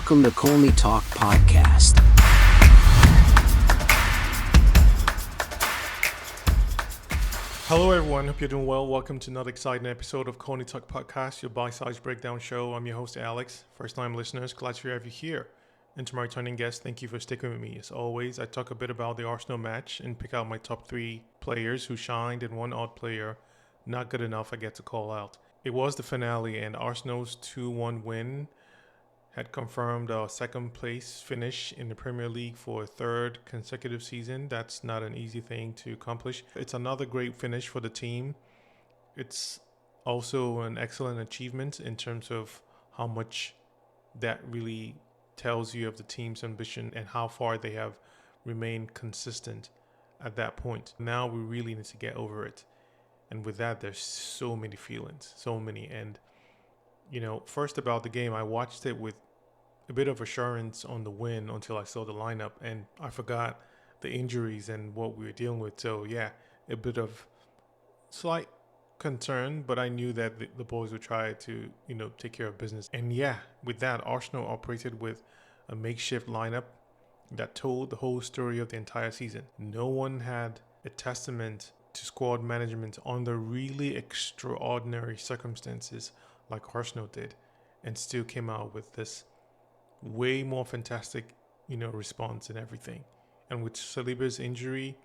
Welcome to Colney Talk Podcast. Hello everyone, hope you're doing well. Welcome to another exciting episode of Colney Talk Podcast, your bite-sized breakdown show. I'm your host Alex. First-time listeners, glad to have you here. And to my returning guests, thank you for sticking with me. As always, I talk a bit about the Arsenal match and pick out my top 3 players who shined and one odd player not good enough I get to call out. It was the finale, and Arsenal's 2-1 win had confirmed a second place finish in the Premier League for a third consecutive season. That's not an easy thing to accomplish. It's another great finish for the team. It's also an excellent achievement in terms of how much that really tells you of the team's ambition and how far they have remained consistent at that point. Now we really need to get over it. And with that, there's so many feelings, so many. And first about the game, I watched it with a bit of assurance on the win until I saw the lineup, and I forgot the injuries and what we were dealing with. So yeah, a bit of slight concern, but I knew that the boys would try to, take care of business. And yeah, with that, Arsenal operated with a makeshift lineup that told the whole story of the entire season. No one had a testament to squad management under really extraordinary circumstances like Arsenal did, and still came out with this way more fantastic, response and everything. And with Saliba's injury,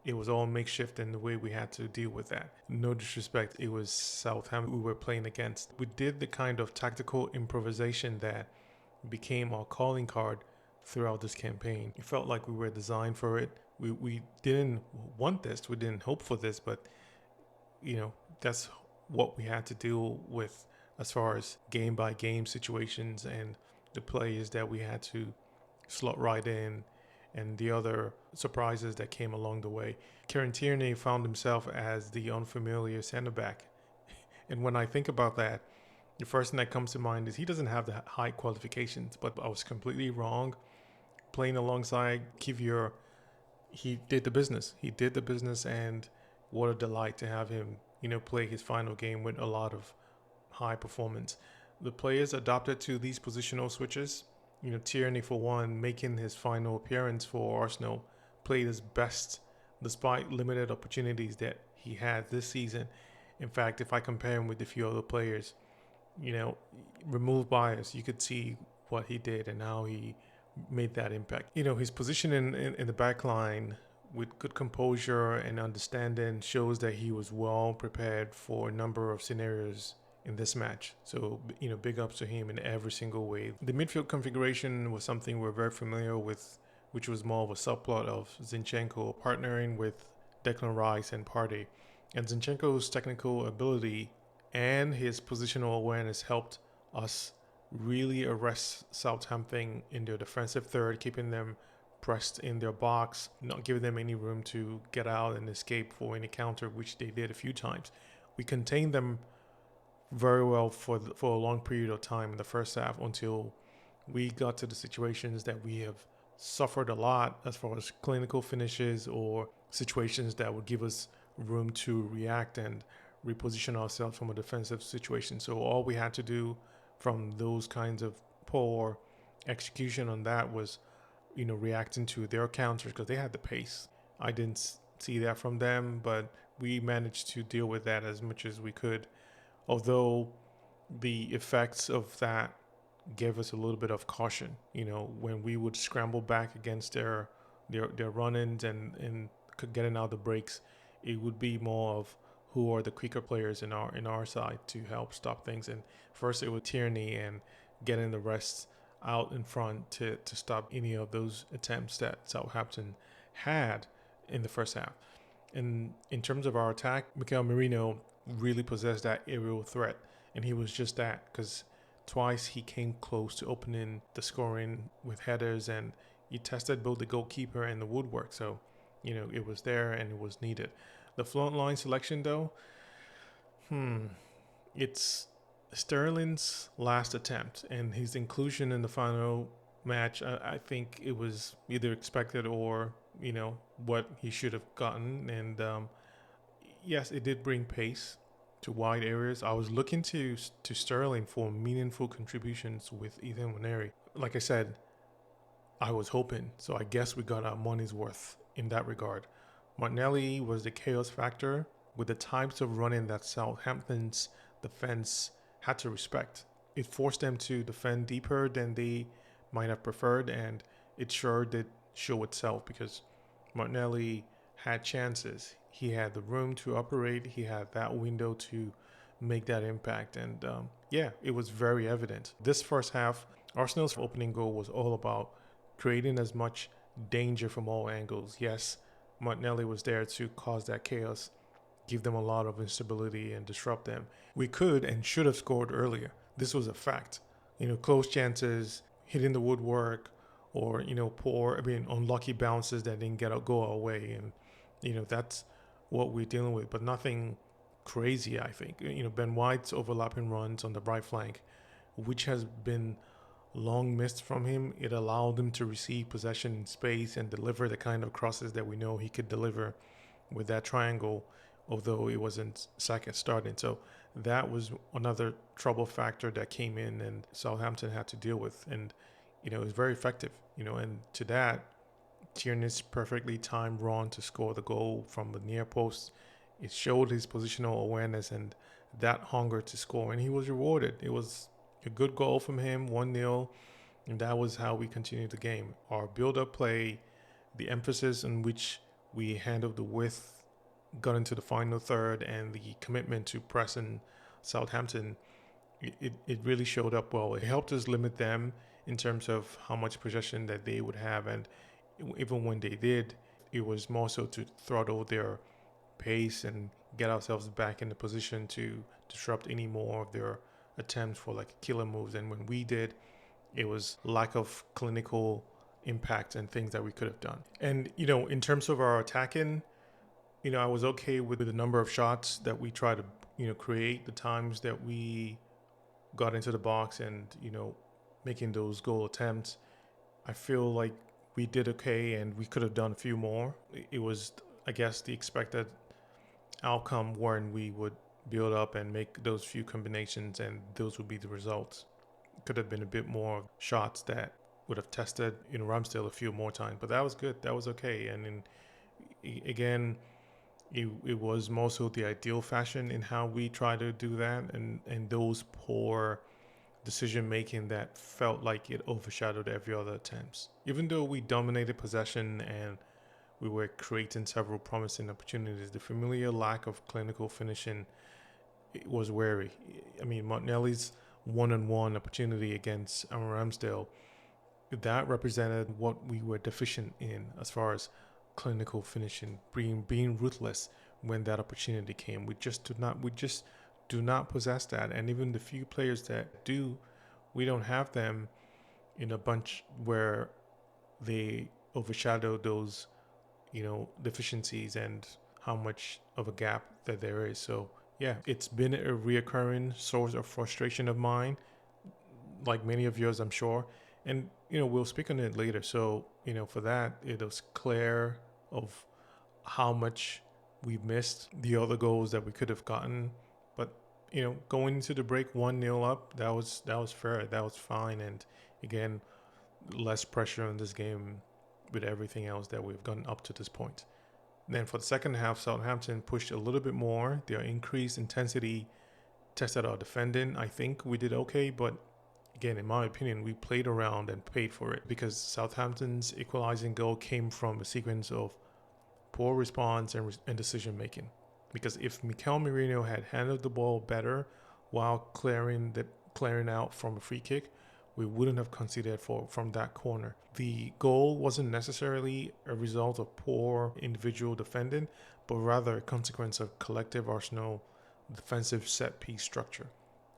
it was all makeshift in the way we had to deal with that. No disrespect, it was Southampton we were playing against. We did the kind of tactical improvisation that became our calling card throughout this campaign. It felt like we were designed for it. We didn't want this, we didn't hope for this, but that's what we had to deal with as far as game by game situations and the players that we had to slot right in and the other surprises that came along the way. Kieran Tierney found himself as the unfamiliar center back. And when I think about that, the first thing that comes to mind is he doesn't have the high qualifications, but I was completely wrong. Playing alongside Kivior, he did the business. And what a delight to have him, play his final game with a lot of high performance. The players adapted to these positional switches. Tierney, for one, making his final appearance for Arsenal, played his best despite limited opportunities that he had this season. In fact, if I compare him with a few other players, remove bias, you could see what he did and how he made that impact. His position in the back line with good composure and understanding shows that he was well prepared for a number of scenarios in this match. So, big ups to him in every single way. The midfield configuration was something we're very familiar with, which was more of a subplot of Zinchenko partnering with Declan Rice and Partey. And Zinchenko's technical ability and his positional awareness helped us really arrest Southampton in their defensive third, keeping them pressed in their box, not giving them any room to get out and escape for any counter, which they did a few times. We contained them very well for a long period of time in the first half until we got to the situations that we have suffered a lot as far as clinical finishes or situations that would give us room to react and reposition ourselves from a defensive situation. So all we had to do from those kinds of poor execution on that was, reacting to their counters because they had the pace. I didn't see that from them, but we managed to deal with that as much as we could. Although the effects of that gave us a little bit of caution, when we would scramble back against their run-ins and getting out the breaks, it would be more of who are the quicker players in our side to help stop things. And first it was Tierney and getting the rest out in front to stop any of those attempts that Southampton had in the first half. And in terms of our attack, Mikel Merino really possessed that aerial threat, and he was just that because twice he came close to opening the scoring with headers, and he tested both the goalkeeper and the woodwork. So, it was there and it was needed. The front line selection, though, it's Sterling's last attempt, and his inclusion in the final match, I think it was either expected or, what he should have gotten. And yes, it did bring pace to wide areas. I was looking to Sterling for meaningful contributions with Ethan Waneri. like I said, I was hoping. So I guess we got our money's worth in that regard. Martinelli was the chaos factor with the types of running that Southampton's defense had to respect. It forced them to defend deeper than they might have preferred, and it sure did show itself because Martinelli had chances. He had the room to operate, he had that window to make that impact, and yeah, it was very evident. This first half, Arsenal's opening goal was all about creating as much danger from all angles. Yes, Martinelli was there to cause that chaos, give them a lot of instability and disrupt them. We could and should have scored earlier. This was a fact. Close chances, hitting the woodwork, or unlucky bounces that didn't go our way, and that's what we're dealing with. But nothing crazy, I think. Ben White's overlapping runs on the right flank, which has been long missed from him. It allowed him to receive possession in space and deliver the kind of crosses that we know he could deliver with that triangle, although it wasn't Saka starting. So that was another trouble factor that came in and Southampton had to deal with. And, it was very effective, and to that, Tierney's perfectly timed run to score the goal from the near post, it showed his positional awareness and that hunger to score, and he was rewarded. It was a good goal from him, 1-0, and that was how we continued the game. Our build-up play, the emphasis on which we handled the width, got into the final third, and the commitment to pressing Southampton, it really showed up well. It helped us limit them in terms of how much possession that they would have, and even when they did, it was more so to throttle their pace and get ourselves back in the position to disrupt any more of their attempts for like killer moves. And when we did, it was lack of clinical impact and things that we could have done. And in terms of our attacking, I was okay with the number of shots that we tried to create, the times that we got into the box and making those goal attempts. I feel like we did okay and we could have done a few more. It was, I guess, the expected outcome when we would build up and make those few combinations, and those would be the results. Could have been a bit more shots that would have tested Ramsdale a few more times, but that was good. That was okay. And again, it was more so the ideal fashion in how we try to do that, and those poor decision making that felt like it overshadowed every other attempts. Even though we dominated possession and we were creating several promising opportunities, the familiar lack of clinical finishing was wary. I mean, Martinelli's one-on-one opportunity against Ramsdale, that represented what we were deficient in as far as clinical finishing, being ruthless when that opportunity came. We just do not possess that. And even the few players that do, we don't have them in a bunch where they overshadow those deficiencies and how much of a gap that there is. So yeah, it's been a reoccurring source of frustration of mine, like many of yours, I'm sure. And we'll speak on it later. So for that, it was clear of how much we missed the other goals that we could have gotten. But going into the break 1-0 up, that was fair, that was fine. And again, less pressure on this game with everything else that we've gotten up to this point. Then for the second half, Southampton pushed a little bit more. Their increased intensity tested our defending. I think we did okay, but again, in my opinion, we played around and paid for it because Southampton's equalizing goal came from a sequence of poor response and decision making. Because if Mikel Merino had handled the ball better while clearing out from a free kick, we wouldn't have conceded from that corner. The goal wasn't necessarily a result of poor individual defending, but rather a consequence of collective Arsenal defensive set piece structure.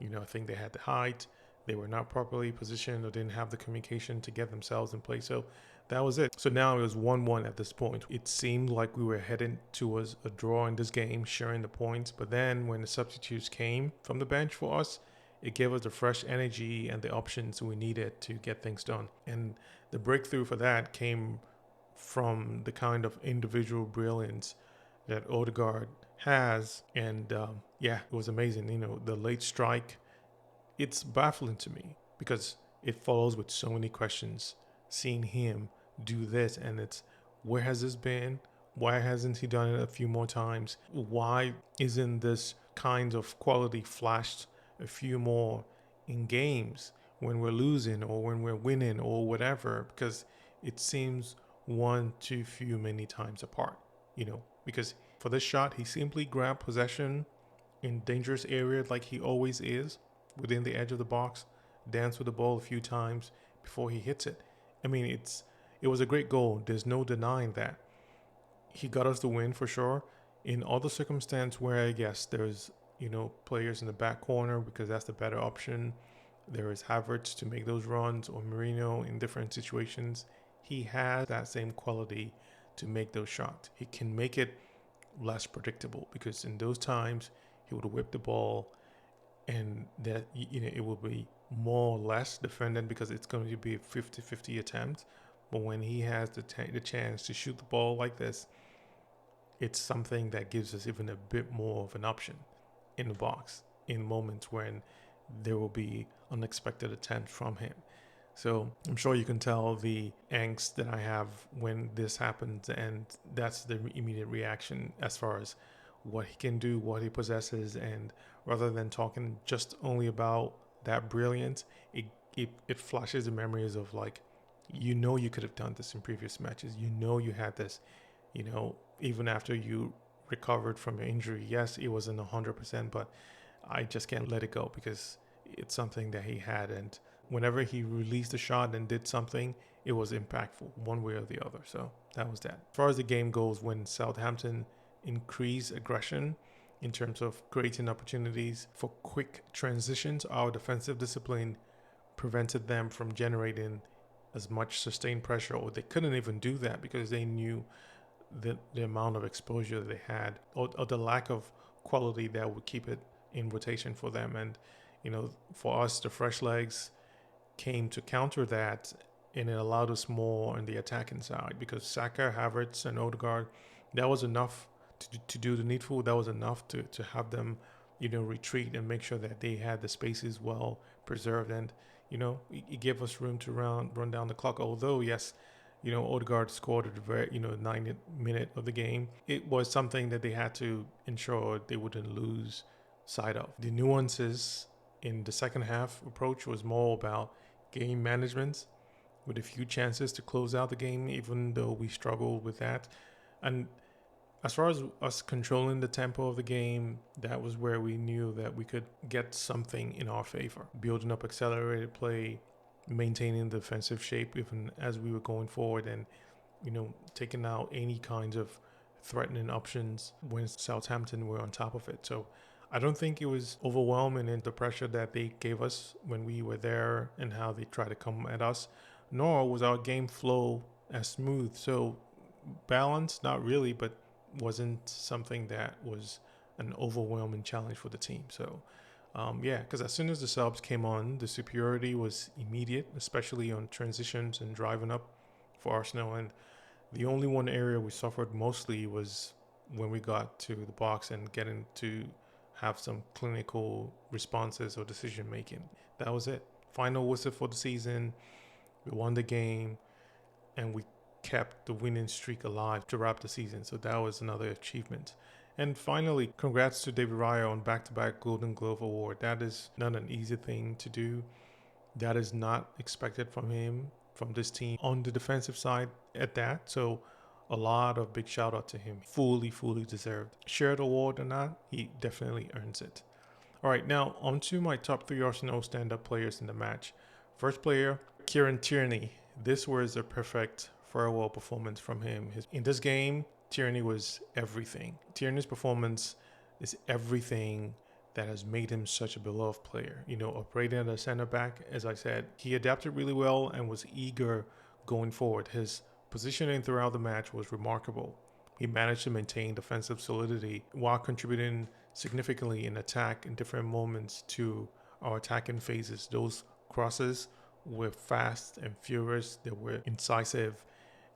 I think they had the height, they were not properly positioned, or didn't have the communication to get themselves in place. So that was it. So now it was 1-1 at this point. It seemed like we were heading towards a draw in this game, sharing the points. But then when the substitutes came from the bench for us, it gave us the fresh energy and the options we needed to get things done. And the breakthrough for that came from the kind of individual brilliance that Ødegaard has. And it was amazing. The late strike, it's baffling to me because it follows with so many questions. Seeing him do this, and it's, where has this been? Why hasn't he done it a few more times? Why isn't this kind of quality flashed a few more in games when we're losing or when we're winning or whatever? Because it seems one too few many times apart, because for this shot, he simply grabbed possession in dangerous area like he always is within the edge of the box, danced with the ball a few times before he hits it. I mean, it was a great goal. There's no denying that. He got us the win for sure. In other circumstance where I guess there's, players in the back corner because that's the better option. There is Havertz to make those runs or Mourinho in different situations. He has that same quality to make those shots. He can make it less predictable because in those times he would whip the ball and that it will be more or less defended because it's going to be a 50-50 attempt. But when he has the chance to shoot the ball like this, it's something that gives us even a bit more of an option in the box in moments when there will be unexpected attempts from him. So I'm sure you can tell the angst that I have when this happens, and that's the immediate reaction as far as what he can do, what he possesses, and rather than talking just only about that brilliance, it flashes the memories of like, you could have done this in previous matches. You had this, even after you recovered from your injury. Yes, it wasn't 100%, but I just can't let it go because it's something that he had. And whenever he released a shot and did something, it was impactful one way or the other. So that was that. As far as the game goes, when Southampton increased aggression in terms of creating opportunities for quick transitions, our defensive discipline prevented them from generating as much sustained pressure, or they couldn't even do that because they knew the amount of exposure they had or the lack of quality that would keep it in rotation for them. And for us, the fresh legs came to counter that, and it allowed us more on the attacking side because Saka, Havertz, and Ødegaard, that was enough to do the needful. That was enough to have them, retreat and make sure that they had the spaces well preserved. And, it gave us room to run down the clock. Although, yes, Ødegaard scored at the very, 90th minute of the game. It was something that they had to ensure they wouldn't lose sight of. The nuances in the second half approach was more about game management with a few chances to close out the game, even though we struggled with that. And as far as us controlling the tempo of the game, that was where we knew that we could get something in our favor. Building up accelerated play, maintaining the defensive shape even as we were going forward, and, taking out any kinds of threatening options when Southampton were on top of it. So I don't think it was overwhelming in the pressure that they gave us when we were there and how they tried to come at us, nor was our game flow as smooth. So balance, not really, but wasn't something that was an overwhelming challenge for the team. So because as soon as the subs came on, the superiority was immediate, especially on transitions and driving up for Arsenal. And the only one area we suffered mostly was when we got to the box and getting to have some clinical responses or decision making. That was it. Final whistle for the season. We won the game, and we kept the winning streak alive to wrap the season. So that was another achievement. And finally, congrats to David Raya on back-to-back Golden Glove Award. That is not an easy thing to do. That is not expected from him, from this team, on the defensive side at that. So a lot of big shout out to him. Fully deserved. Shared award or not, he definitely earns it. All right, now on to my top 3 Arsenal stand-up players in the match. First player, Kieran Tierney. This was a perfect farewell performance from him. In this game, Tierney was everything. Tierney's performance is everything that has made him such a beloved player. Operating at a center back, as I said, he adapted really well and was eager going forward. His positioning throughout the match was remarkable. He managed to maintain defensive solidity while contributing significantly in attack in different moments to our attacking phases. Those crosses were fast and furious. They were incisive.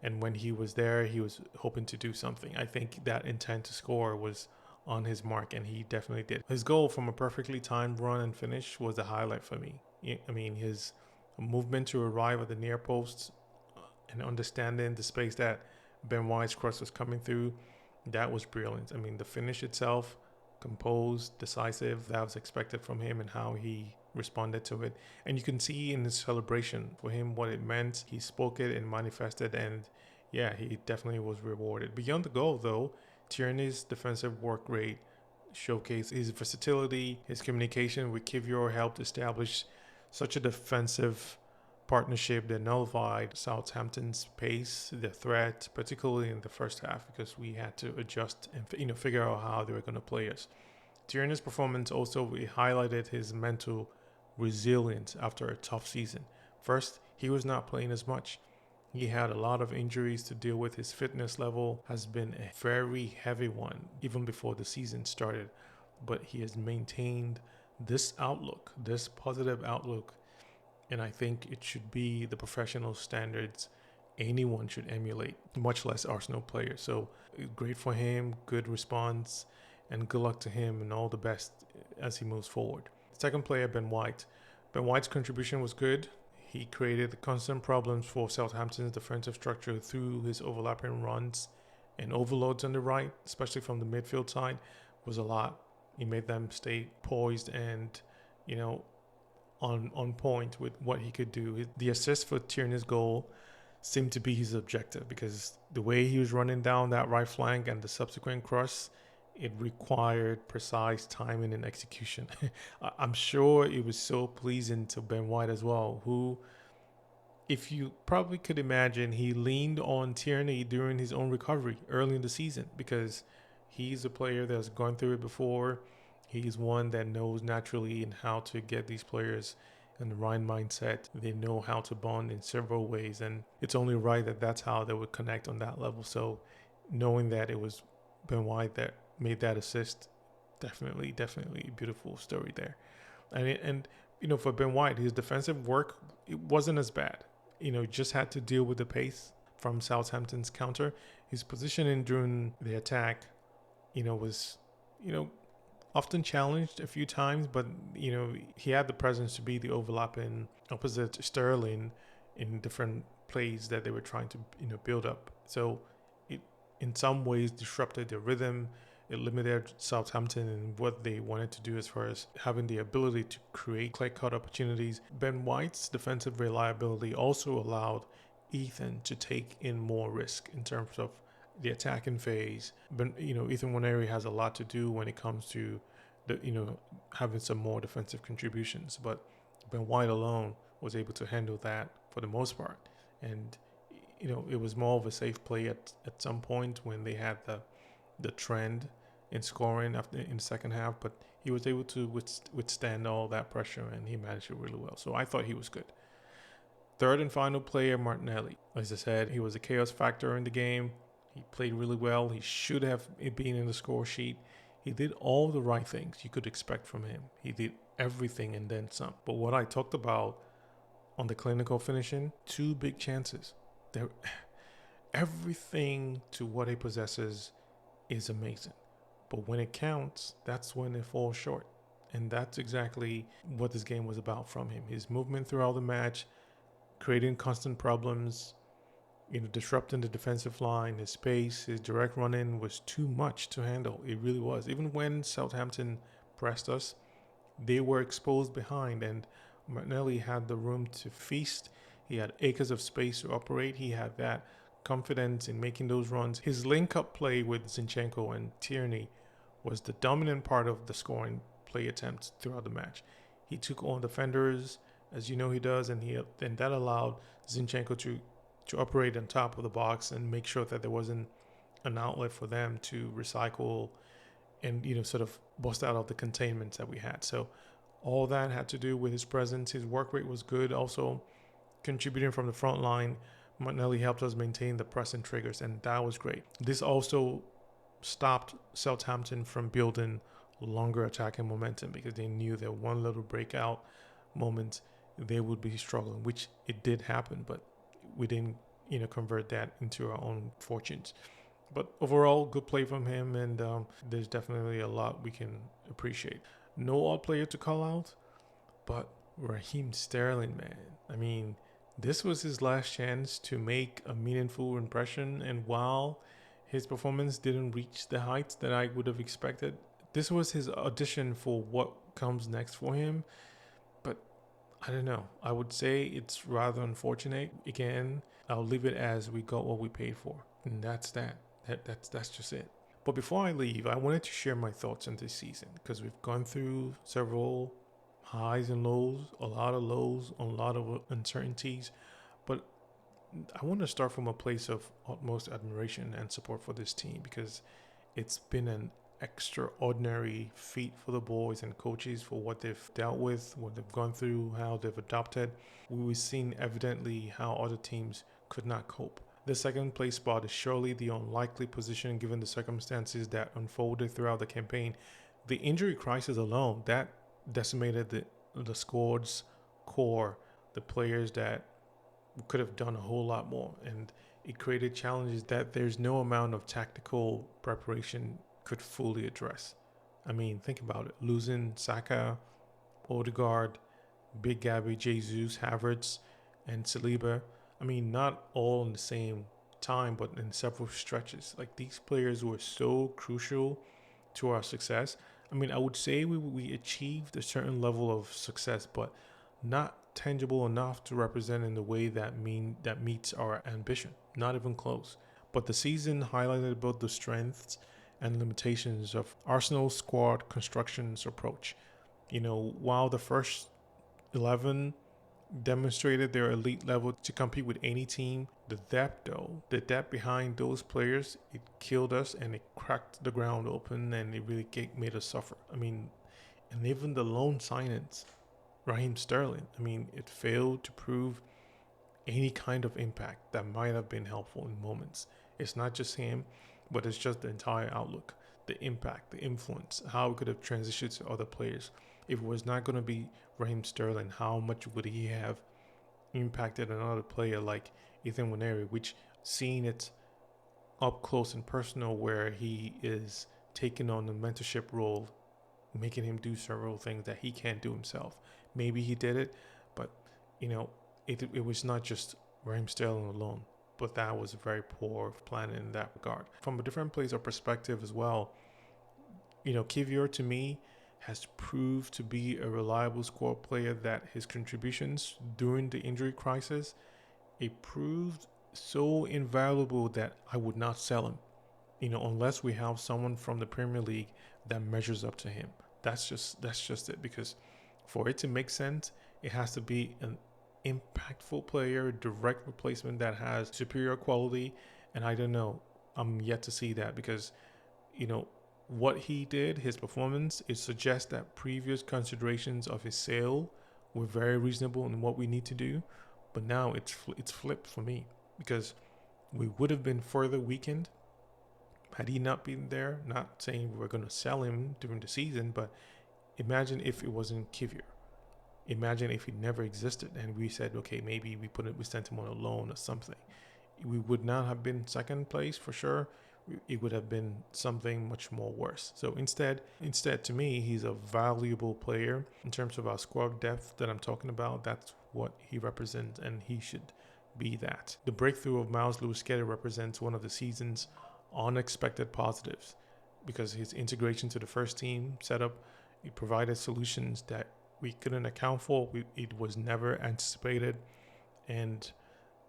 And when he was there, he was hoping to do something. I think that intent to score was on his mark, and he definitely did. His goal from a perfectly timed run and finish was the highlight for me. I mean, his a movement to arrive at the near post and understanding the space that Ben White's cross was coming through. That was brilliant. I mean, the finish itself, composed, decisive, that was expected from him and how he responded to it. And you can see in his celebration for him what it meant. He spoke it and manifested, and yeah, he definitely was rewarded. Beyond the goal, though, Tierney's defensive work rate showcased his versatility. His communication with Kivior helped establish such a defensive partnership that nullified Southampton's pace, the threat, particularly in the first half, because we had to adjust and figure out how they were going to play us. Tierney's performance also highlighted his mental resilience after a tough season. First, he was not playing as much. He had a lot of injuries to deal with. His fitness level has been a very heavy one, even before the season started. But he has maintained this outlook, this positive outlook, and I think it should be the professional standards anyone should emulate, much less Arsenal players. So great for him, good response, and good luck to him and all the best as he moves forward. Second player, Ben White. Ben White's contribution was good. He created constant problems for Southampton's defensive structure through his overlapping runs and overloads on the right, especially from the midfield side, was a lot. He made them stay poised and, on point with what he could do. The assist for Tierney's goal seemed to be his objective because the way he was running down that right flank and the subsequent cross, it required precise timing and execution. I'm sure it was so pleasing to Ben White as well, who, if you probably could imagine, he leaned on Tierney during his own recovery early in the season because he's a player that's gone through it before. He's one that knows naturally and how to get these players in the right mindset. They know how to bond in several ways, and it's only right that that's how they would connect on that level. So knowing that it was Ben White that made that assist, definitely a beautiful story there. And for Ben White, his defensive work, it wasn't as bad. Just had to deal with the pace from Southampton's counter. His positioning during the attack, was, often challenged a few times, but he had the presence to be the overlapping opposite Sterling in different plays that they were trying to build up. So it in some ways disrupted their rhythm. It limited Southampton and what they wanted to do as far as having the ability to create clear-cut opportunities. Ben White's defensive reliability also allowed Ethan to take in more risk in terms of the attacking phase. But Ethan Waneri has a lot to do when it comes to having some more defensive contributions. But Ben White alone was able to handle that for the most part. And it was more of a safe play at some point when they had the trend in scoring in the second half, but he was able to withstand all that pressure, and he managed it really well. So I thought he was good. Third and final player, Martinelli. As I said, he was a chaos factor in the game. He played really well. He should have been in the score sheet. He did all the right things you could expect from him. He did everything and then some. But what I talked about on the clinical finishing, 2 big chances. Everything to what he possesses is amazing. But when it counts, that's when it falls short. And that's exactly what this game was about from him. His movement throughout the match, creating constant problems, disrupting the defensive line, his pace, his direct run-in was too much to handle. It really was. Even when Southampton pressed us, they were exposed behind, and Martinelli had the room to feast. He had acres of space to operate. He had that confidence in making those runs. His link-up play with Zinchenko and Tierney was the dominant part of the scoring play attempts throughout the match. He took on defenders, as he does, and that allowed Zinchenko to operate on top of the box and make sure that there wasn't an outlet for them to recycle and sort of bust out of the containments that we had. So all that had to do with his presence. His work rate was good. Also contributing from the front line, Martinelli helped us maintain the pressing triggers, and that was great. This also stopped Southampton from building longer attacking momentum because they knew that one little breakout moment they would be struggling, which it did happen, but we didn't convert that into our own fortunes. But overall, good play from him, and there's definitely a lot we can appreciate. No odd player to call out, but Raheem Sterling, man. I mean, this was his last chance to make a meaningful impression, and while his performance didn't reach the heights that I would have expected, this was his audition for what comes next for him. But I don't know. I would say it's rather unfortunate. Again, I'll leave it as we got what we paid for, and that's that. That's just it. But before I leave, I wanted to share my thoughts on this season because we've gone through several highs and lows, a lot of lows, a lot of uncertainties. But I want to start from a place of utmost admiration and support for this team because it's been an extraordinary feat for the boys and coaches for what they've dealt with, what they've gone through, how they've adapted. We've seen evidently how other teams could not cope. The second place spot is surely the unlikely position given the circumstances that unfolded throughout the campaign. The injury crisis alone, that decimated the squad's core, the players that could have done a whole lot more, and it created challenges that there's no amount of tactical preparation could fully address. I mean, think about it. Losing Saka, Ødegaard, Big Gabby, Jesus, Havertz, and Saliba. I mean, not all in the same time, but in several stretches. Like, these players were so crucial to our success. I mean, I would say we achieved a certain level of success, but not tangible enough to represent in the way that meets our ambition. Not even close. But the season highlighted both the strengths and limitations of Arsenal's squad construction's approach. You know, while the first 11 demonstrated their elite level to compete with any team, the depth behind those players, it killed us and it cracked the ground open and it really made us suffer. I mean, and even the lone signings, Raheem Sterling, I mean, it failed to prove any kind of impact that might have been helpful in moments. It's not just him, but it's just the entire outlook, the impact, the influence, how it could have transitioned to other players. If it was not going to be Raheem Sterling, how much would he have impacted another player like Ethan Waneri, which seeing it up close and personal where he is taking on the mentorship role, making him do several things that he can't do himself. Maybe he did it, but you know, it was not just Raheem Sterling alone, but that was very poor planning in that regard. From a different place of perspective as well, you know, Kivior to me has proved to be a reliable squad player that his contributions during the injury crisis, it proved so invaluable that I would not sell him, you know, unless we have someone from the Premier League that measures up to him. That's just it, because for it to make sense, it has to be an impactful player, direct replacement that has superior quality, and I don't know, I'm yet to see that because, you know, what he did, his performance, it suggests that previous considerations of his sale were very reasonable in what we need to do. But now it's flipped for me because we would have been further weakened had he not been there. Not saying we're going to sell him during the season, but imagine if it wasn't Kivior. Imagine if he never existed and we said, okay, maybe we sent him on a loan or something. We would not have been second place for sure. It would have been something much more worse. So instead, to me, he's a valuable player in terms of our squad depth that I'm talking about. That's what he represents, and he should be that. The breakthrough of Miles Lewis-Skelly represents one of the season's unexpected positives because his integration to the first team setup, it provided solutions that we couldn't account for. It was never anticipated, and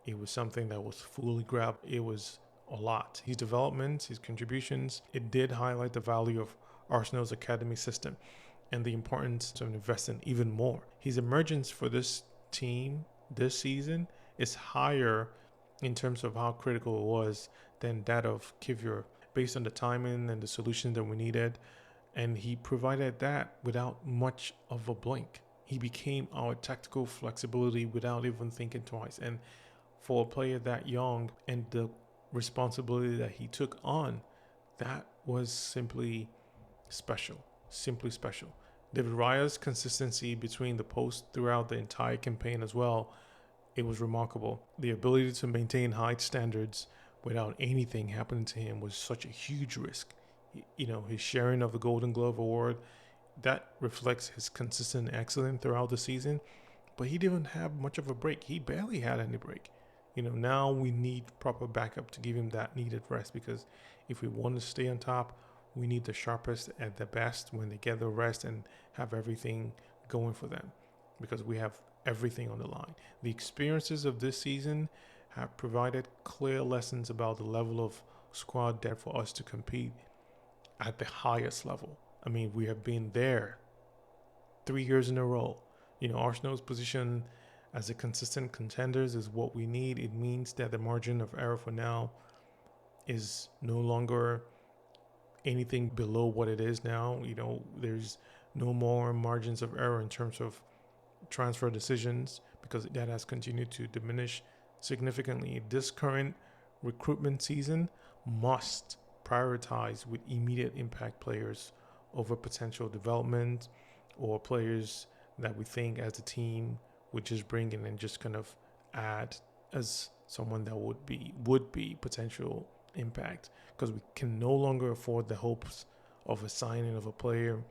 it was something that was fully grabbed. It was a lot. His development, his contributions, it did highlight the value of Arsenal's academy system and the importance of investing even more. His emergence for this team this season is higher in terms of how critical it was than that of Kivior, based on the timing and the solutions that we needed. And he provided that without much of a blink. He became our tactical flexibility without even thinking twice. And for a player that young and the responsibility that he took on, that was simply special. David Raya's consistency between the posts throughout the entire campaign as well, it was remarkable. The ability to maintain high standards without anything happening to him was such a huge risk. You know, his sharing of the Golden Glove Award, that reflects his consistent excellence throughout the season. But he didn't have much of a break. He barely had any break. Now we need proper backup to give him that needed rest, because if we want to stay on top, we need the sharpest at the best when they get the rest and have everything going for them, because we have everything on the line. The experiences of this season have provided clear lessons about the level of squad depth for us to compete at the highest level. I mean, we have been there 3 years in a row. Arsenal's position as a consistent contenders is what we need. It means that the margin of error for now is no longer anything below what it is now. There's no more margins of error in terms of transfer decisions, because that has continued to diminish significantly. This current recruitment season must prioritize with immediate impact players over potential development or players that we think as a team would just bring in and just kind of add as someone that would be potential impact, because we can no longer afford the hopes of a signing of a player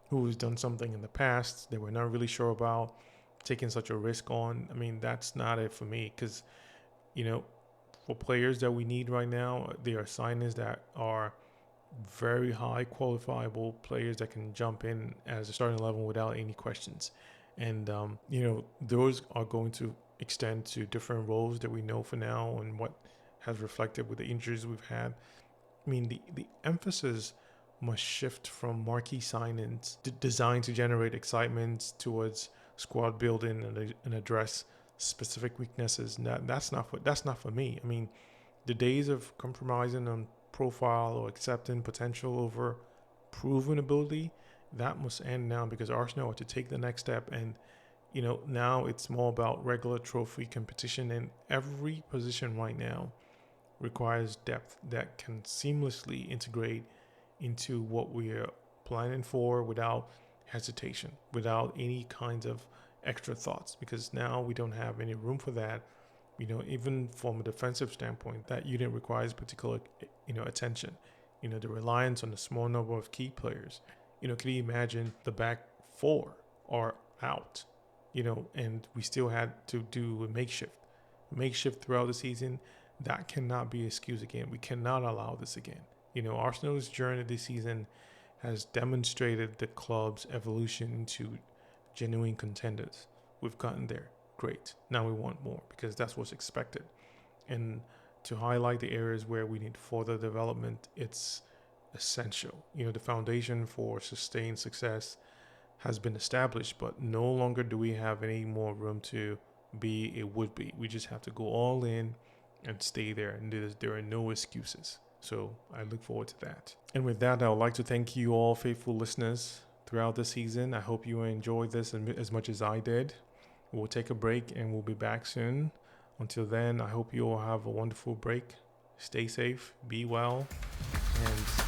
who has done something in the past that we're not really sure about, taking such a risk on. I mean, that's not it for me, because for players that we need right now, there are signings that are very high qualifiable players that can jump in as a starting 11 without any questions. And, those are going to extend to different roles that we know for now and what has reflected with the injuries we've had. I mean, the emphasis must shift from marquee signings designed to generate excitement towards squad building and address specific weaknesses. That's not for me. I mean, the days of compromising on profile or accepting potential over proven ability, that must end now, because Arsenal are to take the next step. And now it's more about regular trophy competition, and every position right now requires depth that can seamlessly integrate into what we're planning for without hesitation, without any kinds of extra thoughts, because now we don't have any room for that. Even from a defensive standpoint, that unit requires particular, attention. The reliance on a small number of key players. Can you imagine the back four are out, and we still had to do a makeshift throughout the season? That cannot be an excuse again. We cannot allow this again. Arsenal's journey this season has demonstrated the club's evolution into genuine contenders. We've gotten there. Great. Now we want more, because that's what's expected. And to highlight the areas where we need further development, it's essential. The foundation for sustained success has been established, but no longer do we have any more room to be a would-be. We just have to go all in and stay there, and there are no excuses. So I look forward to that. And with that, I would like to thank you all faithful listeners throughout the season. I hope you enjoyed this as much as I did. We'll take a break and we'll be back soon. Until then, I hope you all have a wonderful break. Stay safe, be well, and